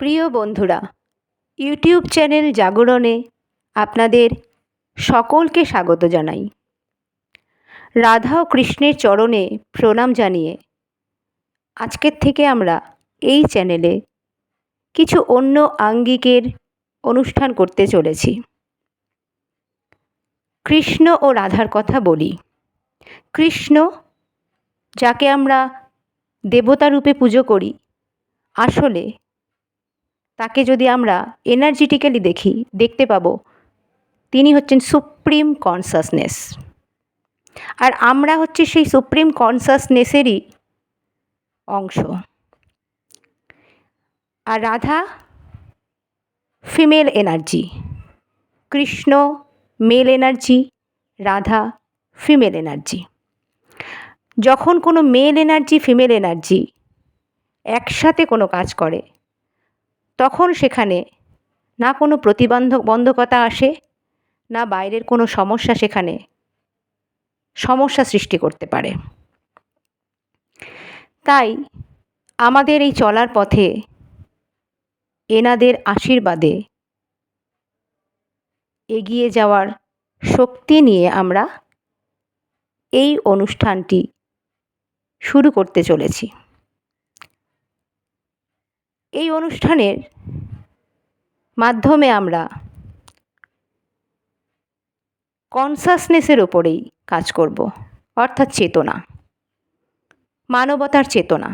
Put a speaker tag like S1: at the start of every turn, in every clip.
S1: প্রিয় বন্ধুরা, YouTube channel জাগরণে আপনাদের সকলকে স্বাগত জানাই। রাধা ও কৃষ্ণের চরণে প্রণাম জানিয়ে আজকের থেকে আমরা এই চ্যানেলে কিছু অন্য আঙ্গিকের অনুষ্ঠান করতে চলেছি। কৃষ্ণ ও রাধার কথা বলি। কৃষ্ণ, যাকে আমরা দেবতা রূপে পুজো করি, আসলে তাকে যদি আমরা এনার্জেটিক্যালি দেখতে পাবো তিনি হচ্ছেন সুপ্রিম কনসাসনেস। আর আমরা হচ্ছি সেই সুপ্রিম কনসাসনেসেরই অংশ। আর Radha female energy, Krishna male energy, Radha female energy. যখন কোনো মেল এনার্জি ফিমেল এনার্জি একসাথে কোনো কাজ করে, তখন সেখানে না কোনো প্রতিবন্ধকতা আসে, না বাইরের কোনো সমস্যা সেখানে সমস্যা সৃষ্টি করতে পারে। তাই আমাদের এই চলার পথে এনাদের আশীর্বাদে এগিয়ে যাওয়ার শক্তি নিয়ে আমরা এই অনুষ্ঠানটি শুরু করতে চলেছি। এই অনুষ্ঠানের মাধ্যমে আমরা কনসাসনেসের ওপরেই কাজ করব, অর্থাৎ চেতনা, মানবতার চেতনা।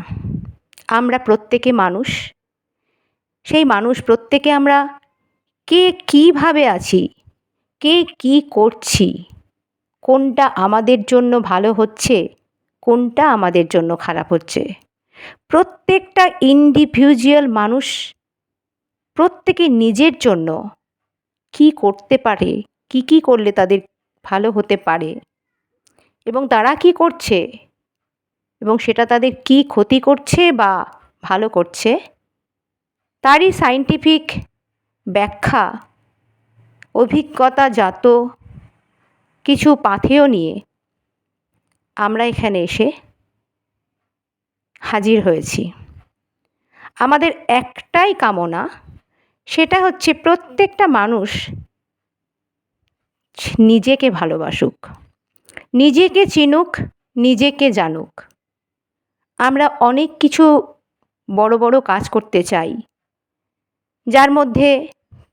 S1: আমরা প্রত্যেকে মানুষ। সেই মানুষ প্রত্যেকে আমরা কে কীভাবে আছি, কে কী করছি, কোনটা আমাদের জন্য ভালো হচ্ছে, কোনটা আমাদের জন্য খারাপ হচ্ছে, প্রত্যেকটা ইন্ডিভিজুয়াল মানুষ প্রত্যেকে নিজের জন্য কী করতে পারে, কী করলে তাদের ভালো হতে পারে এবং তারা কী করছে এবং সেটা তাদের কী ক্ষতি করছে বা ভালো করছে, তারই সায়েন্টিফিক ব্যাখ্যা, অভিজ্ঞতাজাত কিছু পাথেয় নিয়ে আমরা এখানে এসে হাজির হয়েছি। আমাদের একটাই কামনা, সেটা হচ্ছে প্রত্যেকটা মানুষ নিজেকে ভালোবাসুক, নিজেকে চিনুক, নিজেকে জানুক। আমরা অনেক কিছু বড় বড় কাজ করতে চাই, যার মধ্যে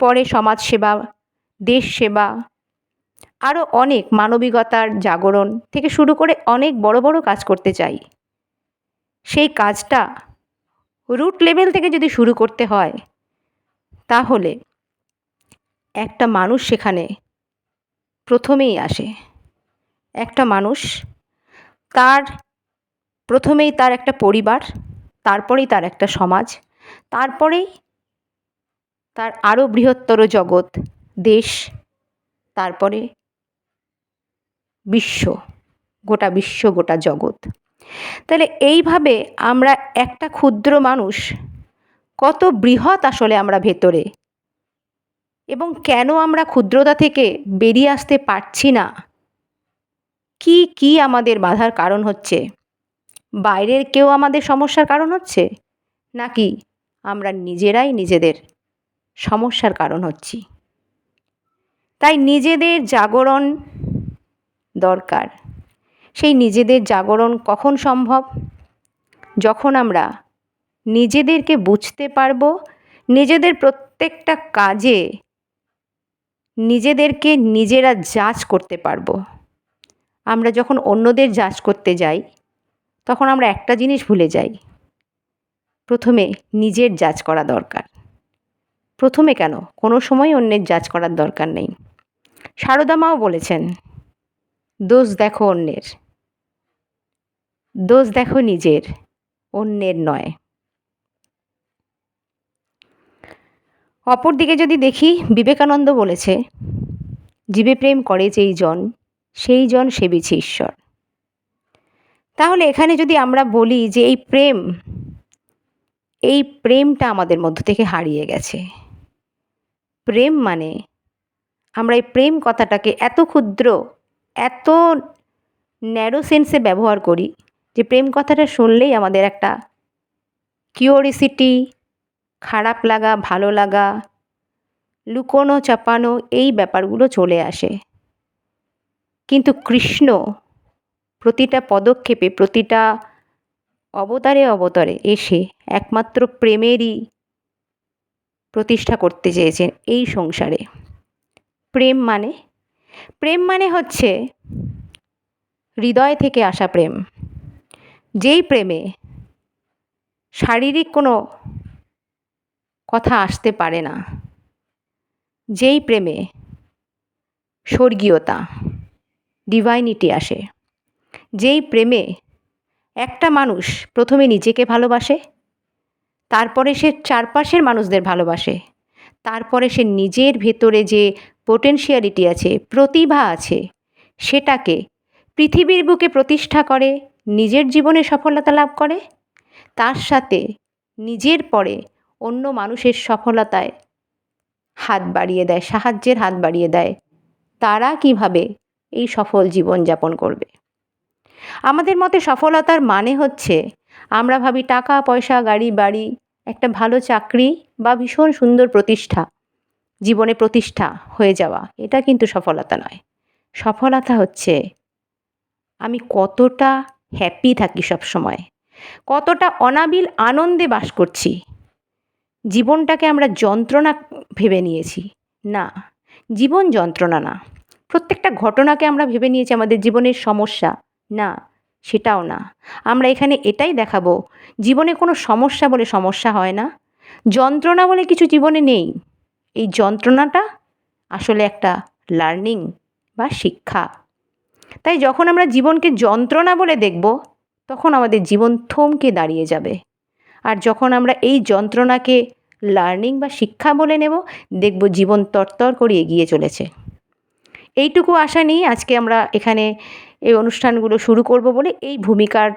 S1: পড়ে সমাজসেবা, দেশ সেবা, আরও অনেক মানবিকতার জাগরণ থেকে শুরু করে অনেক বড় বড় কাজ করতে চাই। সেই কাজটা রুট লেভেল থেকে যদি শুরু করতে হয়, তাহলে একটা মানুষ সেখানে প্রথমেই আসে। একটা মানুষ, তার প্রথমেই তার একটা পরিবার, তারপরেই তার একটা সমাজ, তারপরেই তার আরও বৃহত্তর জগৎ, দেশ, তারপরে বিশ্ব, গোটা বিশ্ব, গোটা জগৎ। তাহলে এইভাবে আমরা একটা ক্ষুদ্র মানুষ, কত বৃহৎ আসলে আমরা ভেতরে, এবং কেন আমরা ক্ষুদ্রতা থেকে বেরিয়ে আসতে পারছি না, কি আমাদের বাধার কারণ হচ্ছে, বাইরের কেউ আমাদের সমস্যার কারণ হচ্ছে, নাকি আমরা নিজেরাই নিজেদের সমস্যার কারণ হচ্ছি। তাই নিজেদের জাগরণ দরকার। সেই নিজেদের জাগরণ কখন সম্ভব? যখন আমরা নিজেদেরকে বুঝতে পারবো, নিজেদের প্রত্যেকটা কাজে নিজেদেরকে নিজেরা জাজ করতে পারবো। আমরা যখন অন্যদের জাজ করতে যাই, তখন আমরা একটা জিনিস ভুলে যাই, প্রথমে নিজের জাজ করা দরকার। প্রথমে কেন, কোনো সময় অন্যের জাজ করার দরকার নেই। সারদা মাও বলেছেন, দোষ দেখো অন্যের, দোষ দেখো নিজের, অন্যের নয়। অপরদিকে যদি দেখি, বিবেকানন্দ বলেছে, জীবে প্রেম করে যেই জন, সেই জন সেবিছে ঈশ্বর। তাহলে এখানে যদি আমরা বলি যে এই প্রেমটা আমাদের মধ্য থেকে হারিয়ে গেছে। প্রেম মানে, আমরা এই প্রেম কথাটাকে এত ক্ষুদ্র, এত ন্যারো সেন্সে ব্যবহার করি যে প্রেম কথাটা শুনলেই আমাদের একটা কিউরিওসিটি, খারাপ লাগা, ভালো লাগা, লুকোনো চাপানো এই ব্যাপারগুলো চলে আসে। কিন্তু কৃষ্ণ প্রতিটা পদক্ষেপে, প্রতিটা অবতারে অবতারে এসে একমাত্র প্রেমেরই প্রতিষ্ঠা করতে চেয়েছেন এই সংসারে। প্রেম মানে? প্রেম মানে হচ্ছে হৃদয় থেকে আসা প্রেম। যেই প্রেমে শারীরিক কোনো কথা আসতে পারে না, যেই প্রেমে স্বর্গীয়তা, ডিভাইনিটি আসে, যেই প্রেমে একটা মানুষ প্রথমে নিজেকে ভালোবাসে, তারপরে সে চারপাশের মানুষদের ভালোবাসে, তারপরে সে নিজের ভেতরে যে পোটেনশিয়ালিটি আছে, প্রতিভা আছে, সেটাকে পৃথিবীর বুকে প্রতিষ্ঠা করে, নিজের জীবনে সফলতা লাভ করে, তার সাথে নিজের পরে অন্য মানুষের সফলতায় হাত বাড়িয়ে দেয়, সাহায্যের হাত বাড়িয়ে দেয়, তারা কিভাবে এই সফল জীবনযাপন করবে। আমাদের মতে সফলতার মানে হচ্ছে আমরা ভাবি টাকা পয়সা, গাড়ি বাড়ি, একটা ভালো চাকরি বা ভীষণ সুন্দর প্রতিষ্ঠা, জীবনে প্রতিষ্ঠা হয়ে যাওয়া, এটা কিন্তু সফলতা নয়। সফলতা হচ্ছে আমি কতটা হ্যাপি থাকি সবসময়, কতটা অনাবিল আনন্দে বাস করছি। জীবনটাকে আমরা যন্ত্রণা ভেবে নিয়েছি। না, জীবন যন্ত্রণা না। প্রত্যেকটা ঘটনাকে আমরা ভেবে নিয়েছি আমাদের জীবনের সমস্যা। না, সেটাও না। আমরা এখানে এটাই দেখাবো, জীবনে কোনো সমস্যা বলে সমস্যা হয় না, যন্ত্রণা বলে কিছু জীবনে নেই। এই যন্ত্রণাটা আসলে একটা লার্নিং বা শিক্ষা। তাই যখন আমরা জীবনকে যন্ত্রণা বলে দেখব, তখন আমাদের জীবন থমকে দাঁড়িয়ে যাবে। আর যখন আমরা এই যন্ত্রণাকে লার্নিং বা শিক্ষা বলে নেব, দেখব জীবন তরতর করে এগিয়ে চলেছে। এইটুকু আশা নিয়ে আজকে আমরা এখানে এই অনুষ্ঠানগুলো শুরু করব বলে এই ভূমিকার